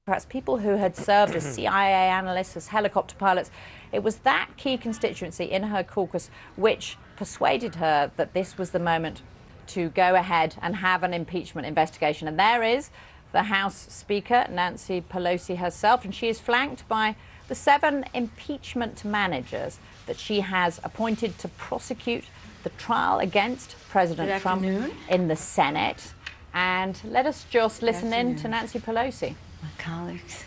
perhaps people who had served as CIA analysts, as helicopter pilots. It was that key constituency in her caucus which persuaded her that this was the moment to go ahead and have an impeachment investigation. And there is the House Speaker, Nancy Pelosi herself, and she is flanked by the 7 impeachment managers that she has appointed to prosecute the trial against President Trump in the Senate. And let us just listen in to Nancy Pelosi. My colleagues.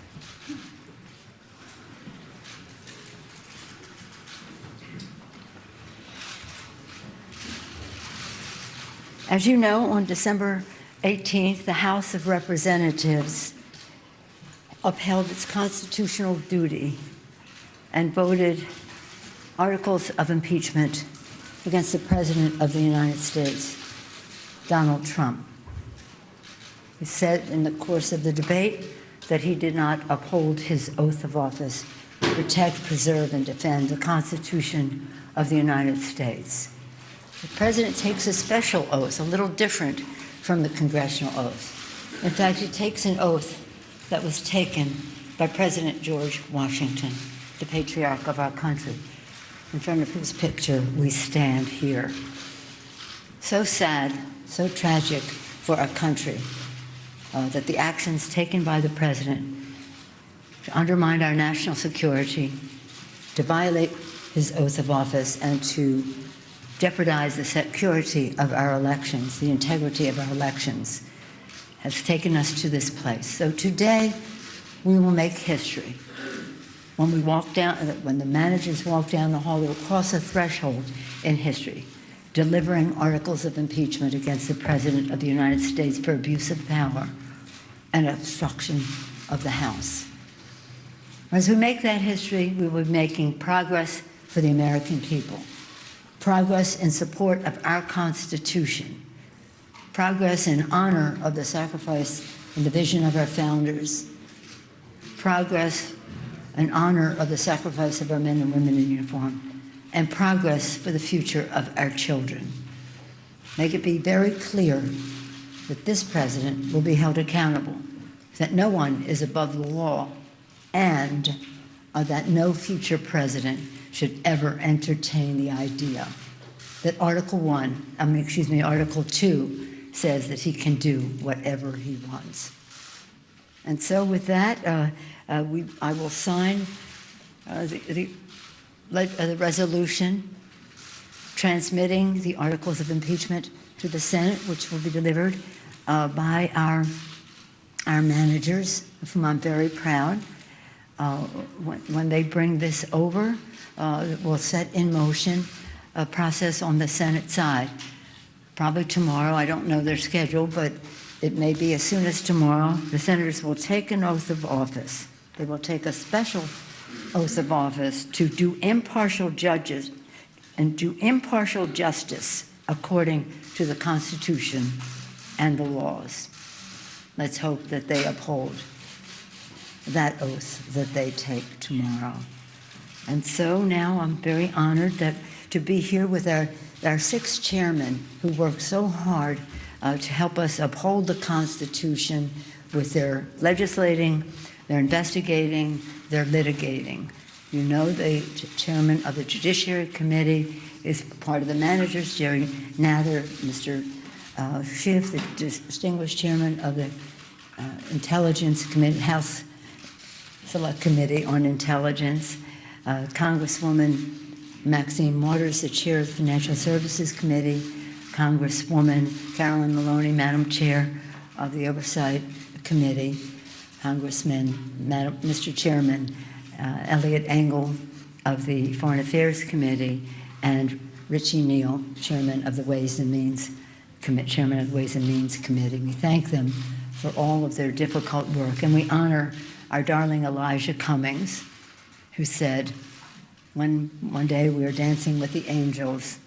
As you know, on December 18th, the House of Representatives upheld its constitutional duty and voted articles of impeachment against the President of the United States, Donald Trump. He said in the course of the debate that he did not uphold his oath of office to protect, preserve, and defend the Constitution of the United States. The President takes a special oath, a little different from the congressional oath. In fact, he takes an oath that was taken by President George Washington, the patriarch of our country. In front of whose picture we stand here. So sad, so tragic for our country that the actions taken by the President to undermine our national security, to violate his oath of office, and to jeopardize the security of our elections, the integrity of our elections, has taken us to this place. So today, we will make history. When we walk down, when the managers walk down the hall, they'll cross a threshold in history, delivering articles of impeachment against the President of the United States for abuse of power and obstruction of the House. As we make that history, we will be making progress for the American people, progress in support of our Constitution, progress in honor of the sacrifice and the vision of our founders, progress in honor of the sacrifice of our men and women in uniform, and progress for the future of our children. Make it be very clear that this President will be held accountable, that no one is above the law, and that no future president should ever entertain the idea that Article 2 says that he can do whatever he wants. And so with that, I will sign the resolution transmitting the articles of impeachment to the Senate, which will be delivered by our managers, of whom I'm very proud. When they bring this over, we'll set in motion a process on the Senate side. Probably tomorrow. I don't know their schedule, but it may be as soon as tomorrow. The senators will take an oath of office. They will take a special oath of office to do impartial judges and do impartial justice according to the Constitution and the laws. Let's hope that they uphold that oath that they take tomorrow. And so now I'm very honored to be here with our 6 chairmen who worked so hard to help us uphold the Constitution with their legislating, their investigating, their litigating. You know, the chairman of the Judiciary Committee is part of the managers, Jerry Nather, Mr. Schiff, the distinguished chairman of the Intelligence Committee, House Select Committee on Intelligence, Congresswoman Maxine Waters, the chair of the Financial Services Committee, Congresswoman Carolyn Maloney, Madam Chair of the Oversight Committee, Congressman, Mr. Chairman Elliot Engel of the Foreign Affairs Committee, and Richie Neal, Chairman of the Ways and Means Committee. We thank them for all of their difficult work, and we honor our darling Elijah Cummings, who said, when one day we were dancing with the angels,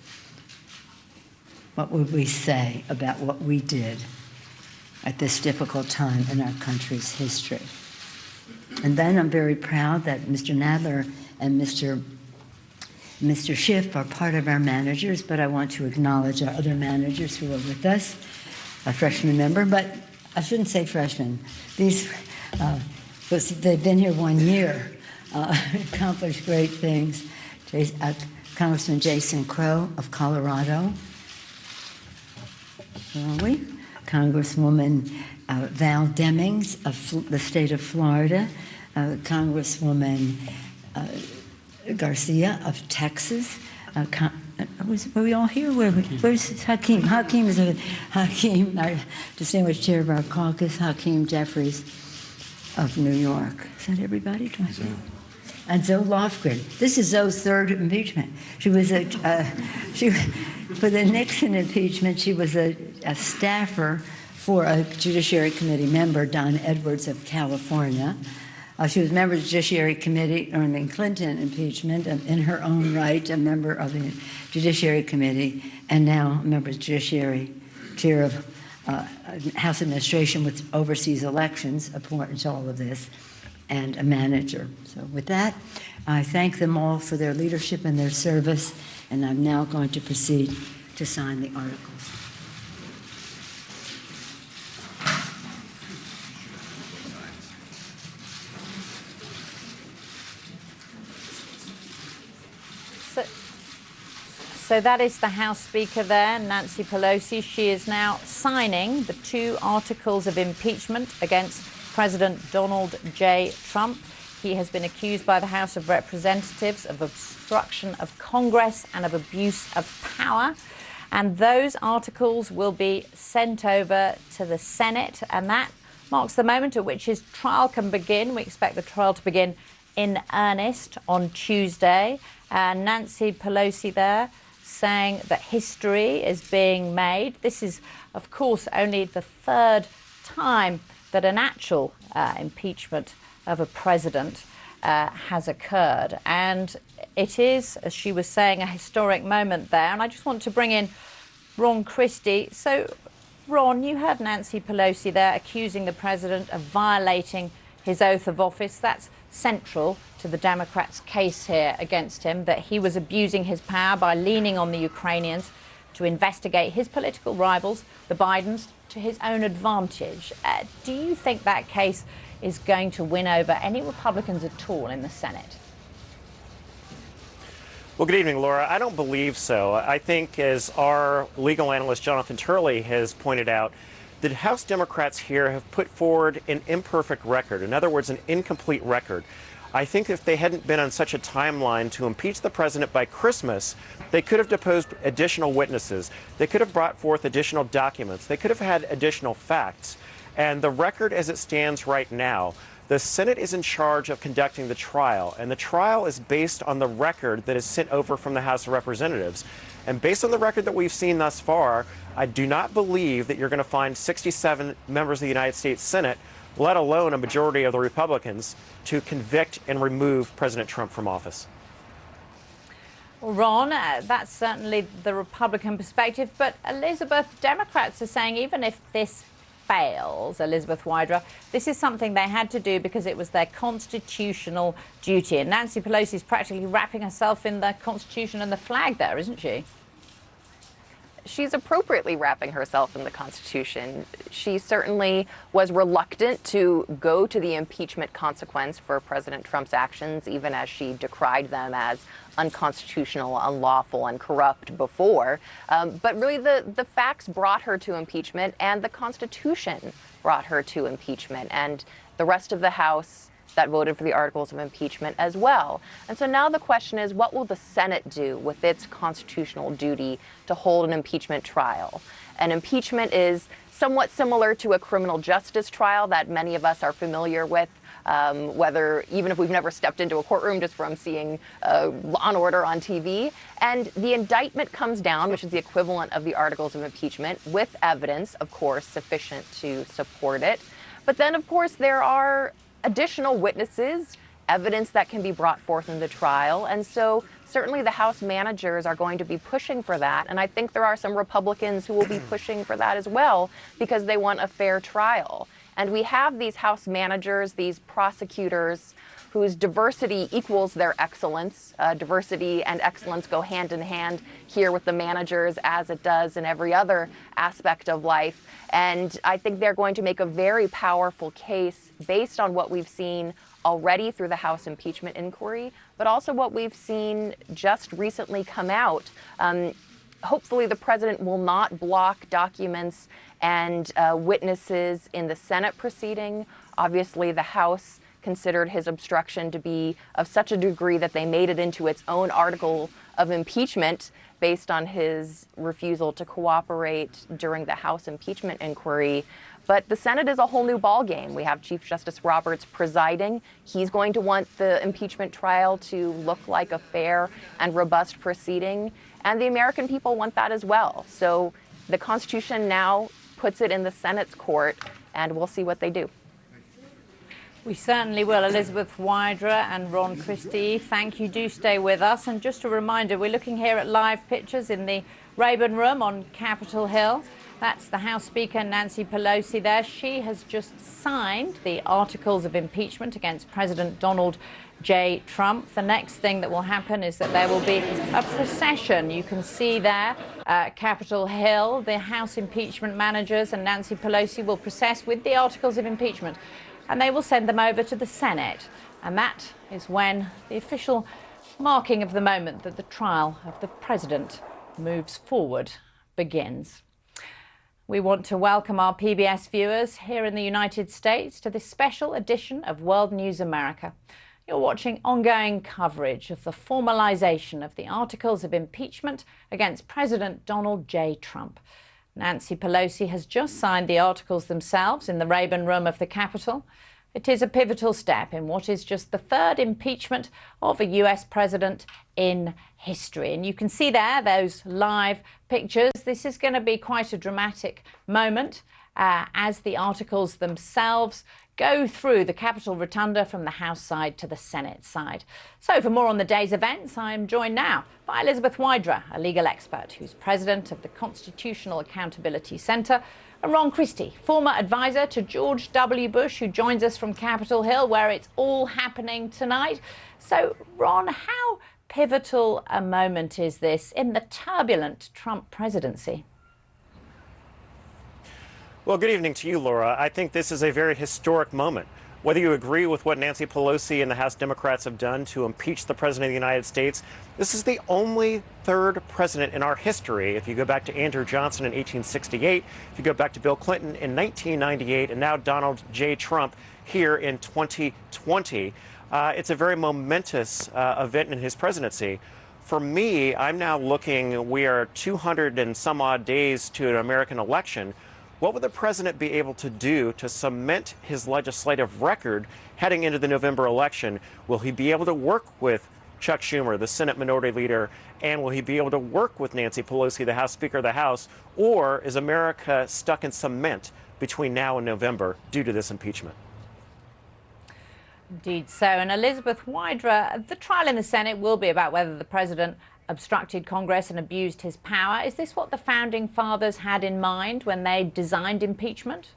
what would we say about what we did at this difficult time in our country's history? And then I'm very proud that Mr. Nadler and Mr. Schiff are part of our managers, but I want to acknowledge our other managers who are with us, a freshman member, but I shouldn't say freshman. These because they've been here 1 year, accomplished great things. Congressman Jason Crow of Colorado. Where are we? Congresswoman Val Demings of the state of Florida. Congresswoman Garcia of Texas. Were we all here? Where's Hakeem? Hakeem is our distinguished chair of our caucus. Hakeem Jeffries of New York. Is that everybody? And Zoe Lofgren. This is Zoe's third impeachment. She was for the Nixon impeachment, she was a staffer for a Judiciary Committee member, Don Edwards of California. She was a member of the Judiciary Committee during the Clinton impeachment, and in her own right, a member of the Judiciary Committee, and now a member of the Judiciary, chair of House Administration, which oversees elections, important to all of this, and a manager. So with that, I thank them all for their leadership and their service, and I'm now going to proceed to sign the articles. So that is the House Speaker there, Nancy Pelosi. She is now signing the 2 articles of impeachment against President Donald J. Trump. He has been accused by the House of Representatives of obstruction of Congress and of abuse of power. And those articles will be sent over to the Senate, and that marks the moment at which his trial can begin. We expect the trial to begin in earnest on Tuesday. And Nancy Pelosi there saying that history is being made. This is, of course, only the 3rd time that an actual impeachment of a president has occurred. And it is, as she was saying, a historic moment there. And I just want to bring in Ron Christie. So, Ron, you heard Nancy Pelosi there accusing the president of violating his oath of office. That's central to the Democrats' case here against him, that he was abusing his power by leaning on the Ukrainians to investigate his political rivals, the Bidens, to his own advantage. Do you think that case is going to win over any Republicans at all in the Senate? Well, good evening, Laura. I don't believe so. I think, as our legal analyst Jonathan Turley has pointed out, the House Democrats here have put forward an imperfect record. In other words, an incomplete record. I think if they hadn't been on such a timeline to impeach the president by Christmas, they could have deposed additional witnesses. They could have brought forth additional documents. They could have had additional facts. And the record as it stands right now, the Senate is in charge of conducting the trial, and the trial is based on the record that is sent over from the House of Representatives. And based on the record that we've seen thus far, I do not believe that you're going to find 67 members of the United States Senate, let alone a majority of the Republicans, to convict and remove President Trump from office. Well, Ron, that's certainly the Republican perspective. But Elizabeth, Democrats are saying even if this fails, Elizabeth Wydra, this is something they had to do because it was their constitutional duty. And Nancy Pelosi is practically wrapping herself in the Constitution and the flag there, isn't she? She's appropriately wrapping herself in the Constitution. She certainly was reluctant to go to the impeachment consequence for President Trump's actions, even as she decried them as unconstitutional, unlawful, and corrupt before. But really, the facts brought her to impeachment, and the Constitution brought her to impeachment, and the rest of the House that voted for the articles of impeachment as well. And so now the question is, what will the Senate do with its constitutional duty to hold an impeachment trial? An impeachment is somewhat similar to a criminal justice trial that many of us are familiar with, whether even if we've never stepped into a courtroom, just from seeing Law and Order on TV. And the indictment comes down, which is the equivalent of the articles of impeachment, with evidence, of course, sufficient to support it. But then, of course, there are additional witnesses, evidence that can be brought forth in the trial. And so certainly the House managers are going to be pushing for that. And I think there are some Republicans who will be pushing for that as well, because they want a fair trial. And we have these House managers, these prosecutors, whose diversity equals their excellence. Diversity and excellence go hand in hand here with the managers, as it does in every other aspect of life. And I think they're going to make a very powerful case based on what we've seen already through the House impeachment inquiry, but also what we've seen just recently come out. Hopefully the president will not block documents and witnesses in the Senate proceeding. Obviously, the House considered his obstruction to be of such a degree that they made it into its own article of impeachment based on his refusal to cooperate during the House impeachment inquiry. But the Senate is a whole new ballgame. We have Chief Justice Roberts presiding. He's going to want the impeachment trial to look like a fair and robust proceeding. And the American people want that as well. So the Constitution now puts it in the Senate's court, and we'll see what they do. We certainly will. Elizabeth Wydra and Ron Christie, thank you. Do stay with us. And just a reminder, we're looking here at live pictures in the Rayburn Room on Capitol Hill. That's the House Speaker Nancy Pelosi there. She has just signed the articles of impeachment against President Donald J. Trump. The next thing that will happen is that there will be a procession. You can see there Capitol Hill. The House impeachment managers and Nancy Pelosi will process with the articles of impeachment, and they will send them over to the Senate. And that is when the official marking of the moment that the trial of the president moves forward begins. We want to welcome our PBS viewers here in the United States to this special edition of World News America. You're watching ongoing coverage of the formalization of the articles of impeachment against President Donald J. Trump. Nancy Pelosi has just signed the articles themselves in the Rayburn Room of the Capitol. It is a pivotal step in what is just the third impeachment of a US president in history. And you can see there those live pictures. This is going to be quite a dramatic moment as the articles themselves go through the Capitol Rotunda from the House side to the Senate side. So for more on the day's events, I am joined now by Elizabeth Wydra, a legal expert who's president of the Constitutional Accountability Center, and Ron Christie, former advisor to George W. Bush, who joins us from Capitol Hill, where it's all happening tonight. So, Ron, how pivotal a moment is this in the turbulent Trump presidency? Well, good evening to you, Laura. I think this is a very historic moment. Whether you agree with what Nancy Pelosi and the House Democrats have done to impeach the President of the United States, this is the only third president in our history. If you go back to Andrew Johnson in 1868, if you go back to Bill Clinton in 1998, and now Donald J. Trump here in 2020, it's a very momentous event in his presidency. For me, I'm now looking, we are 200 and some odd days to an American election. What would the president be able to do to cement his legislative record heading into the November election? Will he be able to work with Chuck Schumer, the Senate Minority Leader, and will he be able to work with Nancy Pelosi, the House Speaker of the House, or is America stuck in cement between now and November due to this impeachment? Indeed so. And Elizabeth Wydra, the trial in the Senate will be about whether the president obstructed Congress and abused his power. Is this what the founding fathers had in mind when they designed impeachment?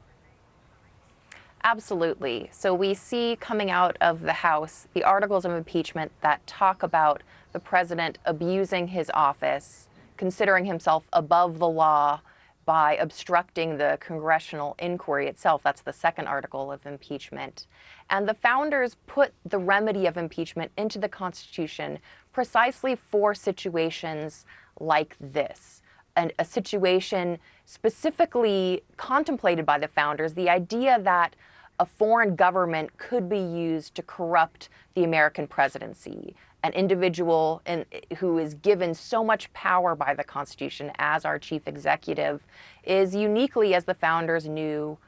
Absolutely. So we see coming out of the House the articles of impeachment that talk about the president abusing his office, considering himself above the law by obstructing the congressional inquiry itself. That's the second article of impeachment. And the founders put the remedy of impeachment into the Constitution precisely for situations like this, and a situation specifically contemplated by the founders, the idea that a foreign government could be used to corrupt the American presidency. An individual who is given so much power by the Constitution as our chief executive is uniquely, as the founders knew,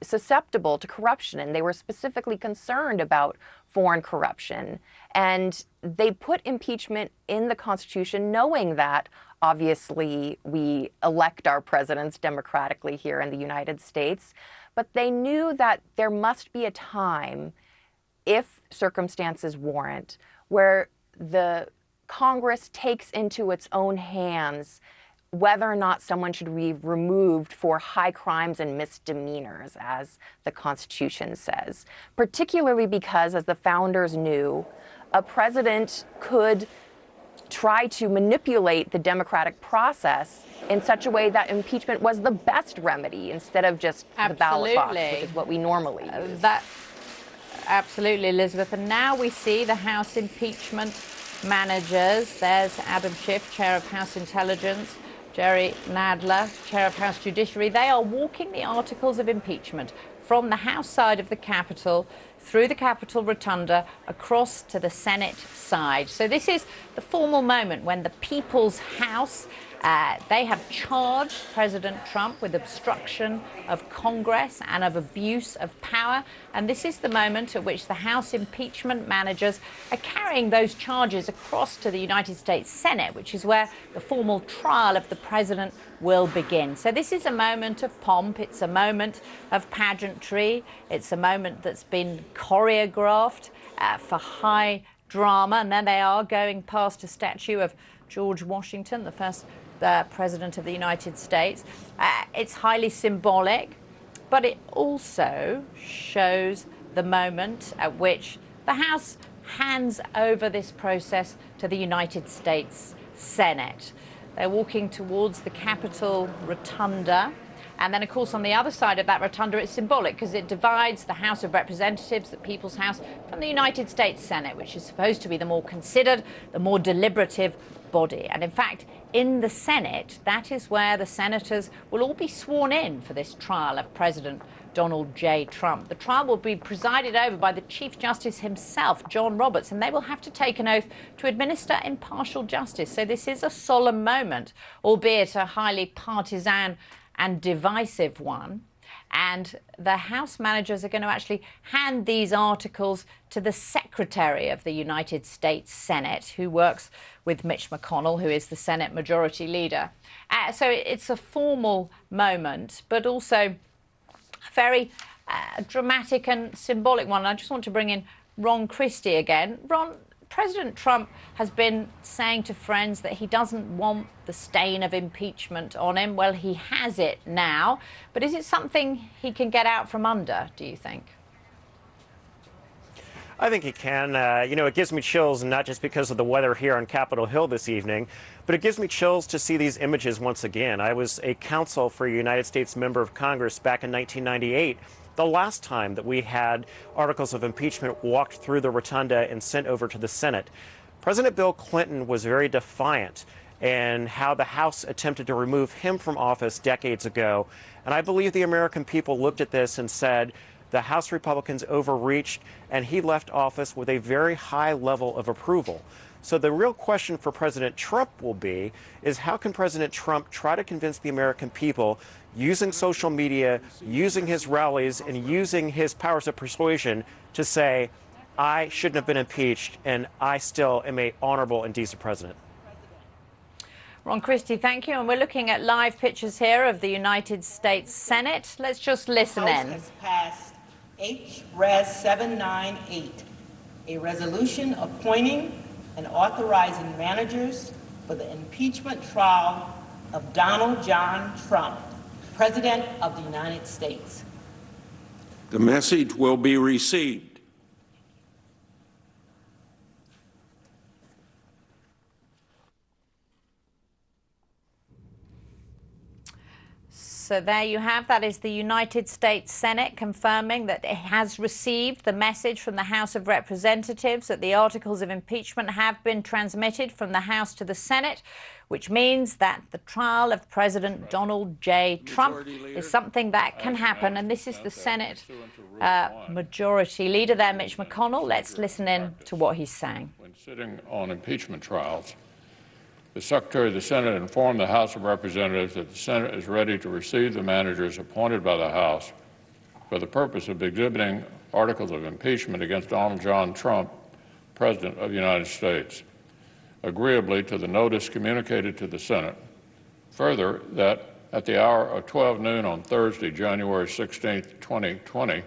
susceptible to corruption, and they were specifically concerned about foreign corruption. And they put impeachment in the Constitution knowing that, obviously, we elect our presidents democratically here in the United States, but they knew that there must be a time, if circumstances warrant, where the Congress takes into its own hands whether or not someone should be removed for high crimes and misdemeanors, as the Constitution says, particularly because, as the founders knew, a president could try to manipulate the democratic process in such a way that impeachment was the best remedy instead of just the ballot box, which is what we normally use. Absolutely, Elizabeth. And now we see the House impeachment managers. There's Adam Schiff, Chair of House Intelligence, Jerry Nadler, Chair of House Judiciary. They are walking the articles of impeachment from the House side of the Capitol through the Capitol Rotunda across to the Senate side. So this is the formal moment when the People's House, they have charged President Trump with obstruction of Congress and of abuse of power. And this is the moment at which the House impeachment managers are carrying those charges across to the United States Senate, which is where the formal trial of the president will begin. So this is a moment of pomp. It's a moment of pageantry. It's a moment that's been choreographed for high drama. And then they are going past a statue of George Washington, the first President of the United States. It's highly symbolic, but it also shows the moment at which the House hands over this process to the United States Senate. They're walking towards the Capitol Rotunda. And then, of course, on the other side of that rotunda, it's symbolic because it divides the House of Representatives, the People's House, from the United States Senate, which is supposed to be the more considered, the more deliberative body. And in fact, in the Senate, that is where the senators will all be sworn in for this trial of President Donald J. Trump. The trial will be presided over by the Chief Justice himself, John Roberts, and they will have to take an oath to administer impartial justice. So this is a solemn moment, albeit a highly partisan and divisive one. And the House managers are going to actually hand these articles to the Secretary of the United States Senate, who works with Mitch McConnell, who is the Senate Majority Leader. So it's a formal moment, but also a very dramatic and symbolic one. I just want to bring in Ron Christie again. Ron, President Trump has been saying to friends that he doesn't want the stain of impeachment on him. Well, he has it now. But is it something he can get out from under, do you think? I think he can. It gives me chills, not just because of the weather here on Capitol Hill this evening, but it gives me chills to see these images once again. I was a counsel for a United States member of Congress back in 1998. The last time that we had articles of impeachment walked through the rotunda and sent over to the Senate. President Bill Clinton was very defiant in how the House attempted to remove him from office decades ago. And I believe the American people looked at this and said, the House Republicans overreached, and he left office with a very high level of approval. So the real question for President Trump will be, is how can President Trump try to convince the American people, using social media, using his rallies, and using his powers of persuasion to say, I shouldn't have been impeached, and I still am an honorable and decent president. Ron Christie, thank you. And we're looking at live pictures here of the United States Senate. Let's just listen in. The House has passed H-Res 798, a resolution appointing and authorizing managers for the impeachment trial of Donald John Trump, President of the United States. The message will be received. So there you have, that is the United States Senate confirming that it has received the message from the House of Representatives that the articles of impeachment have been transmitted from the House to the Senate, which means that the trial of President Donald J. Trump is something that can happen. And this is the Senate Majority Leader there, Mitch McConnell. Let's listen in to what he's saying. When sitting on impeachment trials, the Secretary of the Senate informed the House of Representatives that the Senate is ready to receive the managers appointed by the House for the purpose of exhibiting articles of impeachment against Donald John Trump, President of the United States, agreeably to the notice communicated to the Senate. Further, that at the hour of 12 noon on Thursday, January 16, 2020,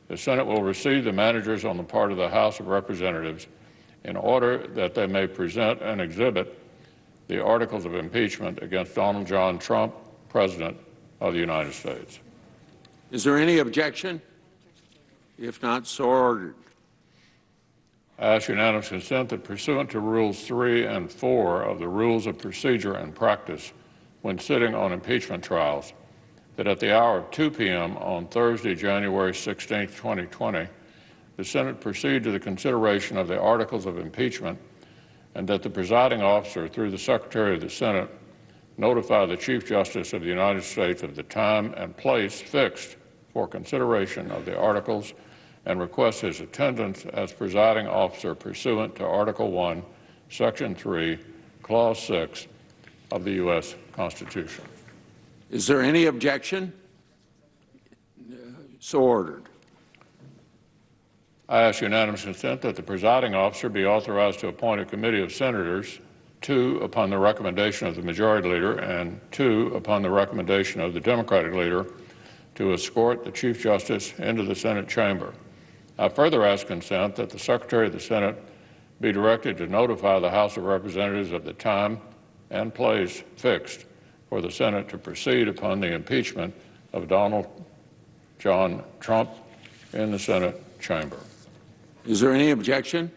the Senate will receive the managers on the part of the House of Representatives in order that they may present and exhibit the articles of impeachment against Donald John Trump, President of the United States. Is there any objection? If not, so ordered. I ask unanimous consent that pursuant to Rules 3 and 4 of the Rules of Procedure and Practice when sitting on impeachment trials, that at the hour of 2 p.m. on Thursday, January 16, 2020, the Senate proceed to the consideration of the articles of impeachment, and that the presiding officer, through the Secretary of the Senate, notify the Chief Justice of the United States of the time and place fixed for consideration of the articles and request his attendance as presiding officer pursuant to Article 1, Section 3, Clause 6 of the U.S. Constitution. Is there any objection? So ordered. I ask unanimous consent that the presiding officer be authorized to appoint a committee of senators, 2 upon the recommendation of the majority leader and 2 upon the recommendation of the Democratic leader, to escort the Chief Justice into the Senate chamber. I further ask consent that the Secretary of the Senate be directed to notify the House of Representatives of the time and place fixed for the Senate to proceed upon the impeachment of Donald John Trump in the Senate chamber. Is there any objection?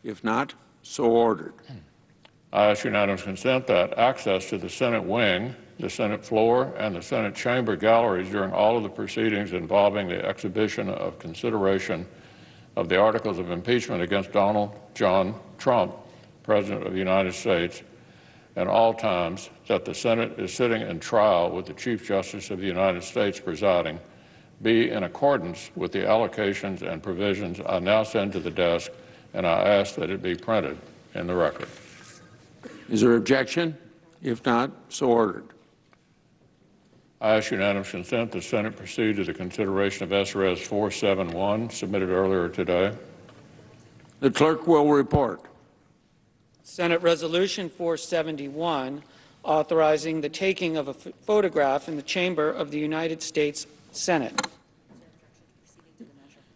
If not, so ordered. I ask unanimous consent that access to the Senate wing, the Senate floor, and the Senate chamber galleries during all of the proceedings involving the exhibition of consideration of the articles of impeachment against Donald John Trump, President of the United States, and all times that the Senate is sitting in trial with the Chief Justice of the United States presiding, be in accordance with the allocations and provisions I now send to the desk, and I ask that it be printed in the record. Is there objection? If not, so ordered. I ask unanimous consent the Senate proceed to the consideration of SRS 471 submitted earlier today. The clerk will report. Senate Resolution 471, authorizing the taking of a photograph in the chamber of the United States Senate.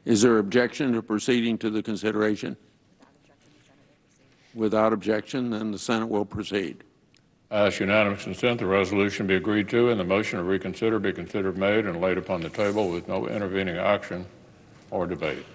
Is there objection to proceeding to the consideration? Without objection, then the Senate will proceed. I ask unanimous consent the resolution be agreed to and the motion to reconsider be considered made and laid upon the table with no intervening action or debate.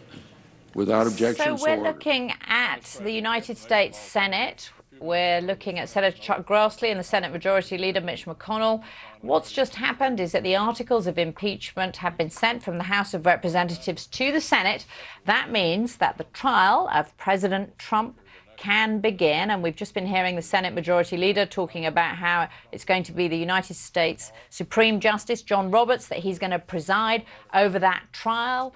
Without objection, So we're ordered. looking at the United States Senate. We're looking at Senator Chuck Grassley and the Senate Majority Leader Mitch McConnell. What's just happened is that the articles of impeachment have been sent from the House of Representatives to the Senate. That means that the trial of President Trump can begin, and we've just been hearing the Senate Majority Leader talking about how it's going to be the United States Supreme Justice John Roberts, that he's going to preside over that trial.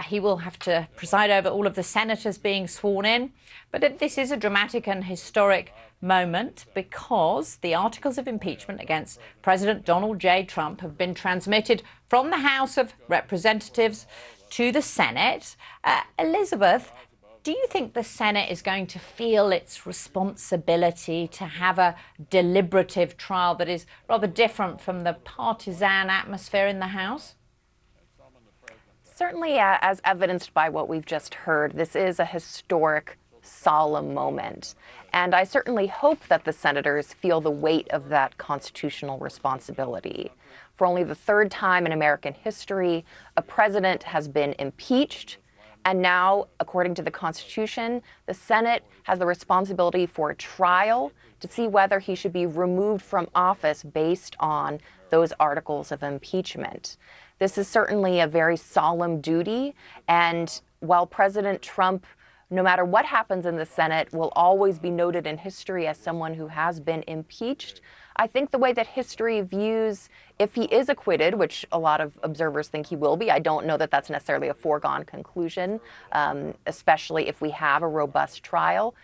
He will have to preside over all of the senators being sworn in. But this is a dramatic and historic moment because the articles of impeachment against President Donald J. Trump have been transmitted from the House of Representatives to the Senate. Elizabeth, do you think the Senate is going to feel its responsibility to have a deliberative trial that is rather different from the partisan atmosphere in the House? Certainly, as evidenced by what we've just heard, this is a historic, solemn moment. And I certainly hope that the senators feel the weight of that constitutional responsibility. For only the 3rd time in American history, a president has been impeached. And now, according to the Constitution, the Senate has the responsibility for a trial to see whether he should be removed from office based on those articles of impeachment. This is certainly a very solemn duty, and while President Trump, no matter what happens in the Senate, will always be noted in history as someone who has been impeached, I think the way that history views if he is acquitted, which a lot of observers think he will be, I don't know that that's necessarily a foregone conclusion, especially if we have a robust trial.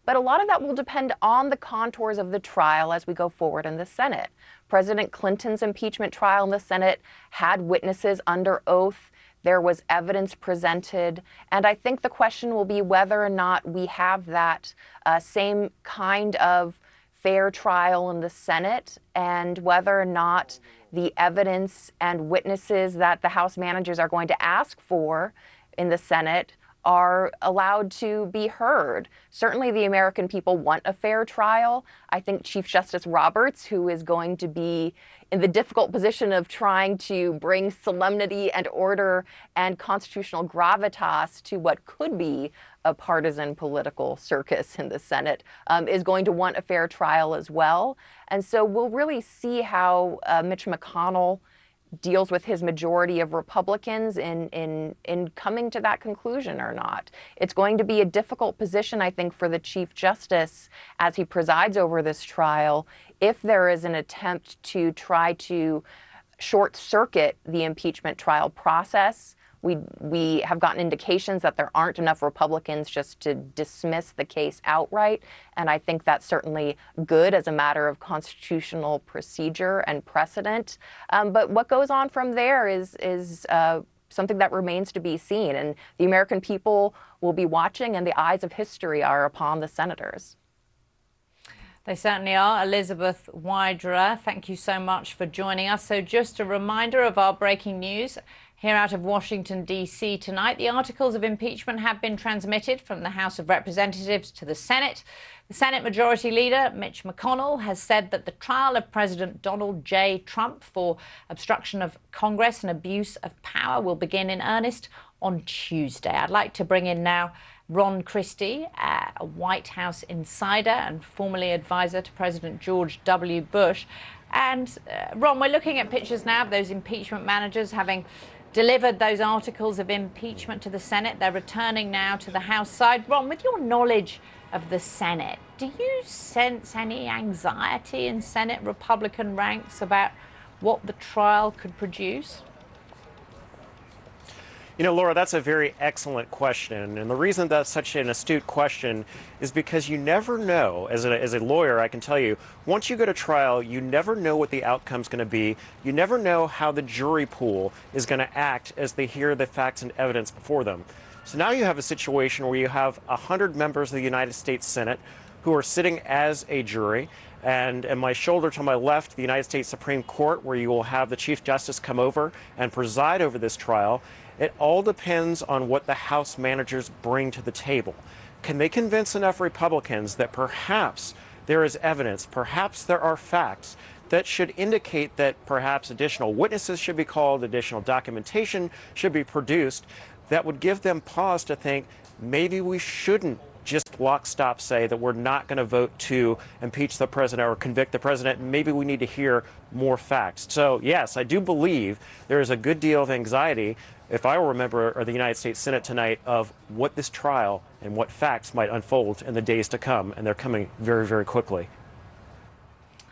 But a lot of that will depend on the contours of the trial as we go forward in the Senate. President Clinton's impeachment trial in the Senate had witnesses under oath. There was evidence presented, and I think the question will be whether or not we have that same kind of fair trial in the Senate, and whether or not the evidence and witnesses that the House managers are going to ask for in the Senate are allowed to be heard. Certainly the American people want a fair trial. I think Chief Justice Roberts, who is going to be in the difficult position of trying to bring solemnity and order and constitutional gravitas to what could be a partisan political circus in the Senate, is going to want a fair trial as well. And so we'll really see how Mitch McConnell deals with his majority of Republicans in coming to that conclusion or not. It's going to be a difficult position, I think, for the Chief Justice as he presides over this trial if there is an attempt to try to short circuit the impeachment trial process. We have gotten indications that there aren't enough Republicans just to dismiss the case outright, and I think that's certainly good as a matter of constitutional procedure and precedent. But what goes on from there is something that remains to be seen, and the American people will be watching, and the eyes of history are upon the senators. They certainly are. Elizabeth Wydra, thank you so much for joining us. So just a reminder of our breaking news here out of Washington, D.C. tonight. The articles of impeachment have been transmitted from the House of Representatives to the Senate. The Senate Majority Leader, Mitch McConnell, has said that the trial of President Donald J. Trump for obstruction of Congress and abuse of power will begin in earnest on Tuesday. I'd like to bring in now Ron Christie, a White House insider and formerly advisor to President George W. Bush. And Ron, we're looking at pictures now of those impeachment managers having delivered those articles of impeachment to the Senate. They're returning now to the House side. Ron, with your knowledge of the Senate, do you sense any anxiety in Senate Republican ranks about what the trial could produce? You know, Laura, that's a very excellent question. And the reason that's such an astute question is because you never know, as a lawyer, I can tell you, once you go to trial, you never know what the outcome's going to be. You never know how the jury pool is going to act as they hear the facts and evidence before them. So now you have a situation where you have 100 members of the United States Senate who are sitting as a jury. And my shoulder to my left, the United States Supreme Court, where you will have the Chief Justice come over and preside over this trial. It all depends on what the House managers bring to the table. Can they convince enough Republicans that perhaps there is evidence, perhaps there are facts that should indicate that perhaps additional witnesses should be called, additional documentation should be produced, that would give them pause to think maybe we shouldn't just lock, stop, say that we're not going to vote to impeach the president or convict the president. Maybe we need to hear more facts. So, yes, I do believe there is a good deal of anxiety, if I were a member of the United States Senate tonight, of what this trial and what facts might unfold in the days to come. And they're coming very, very quickly.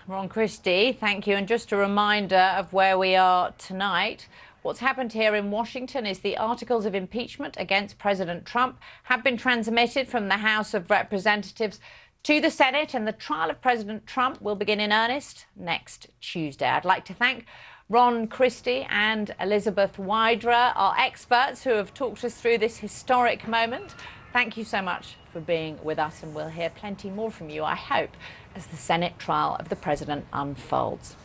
Ron Christie, thank you. And just a reminder of where we are tonight. What's happened here in Washington is the articles of impeachment against President Trump have been transmitted from the House of Representatives to the Senate, and the trial of President Trump will begin in earnest next Tuesday. I'd like to thank Ron Christie and Elizabeth Wydra, our experts who have talked us through this historic moment. Thank you so much for being with us, and we'll hear plenty more from you, I hope, as the Senate trial of the president unfolds.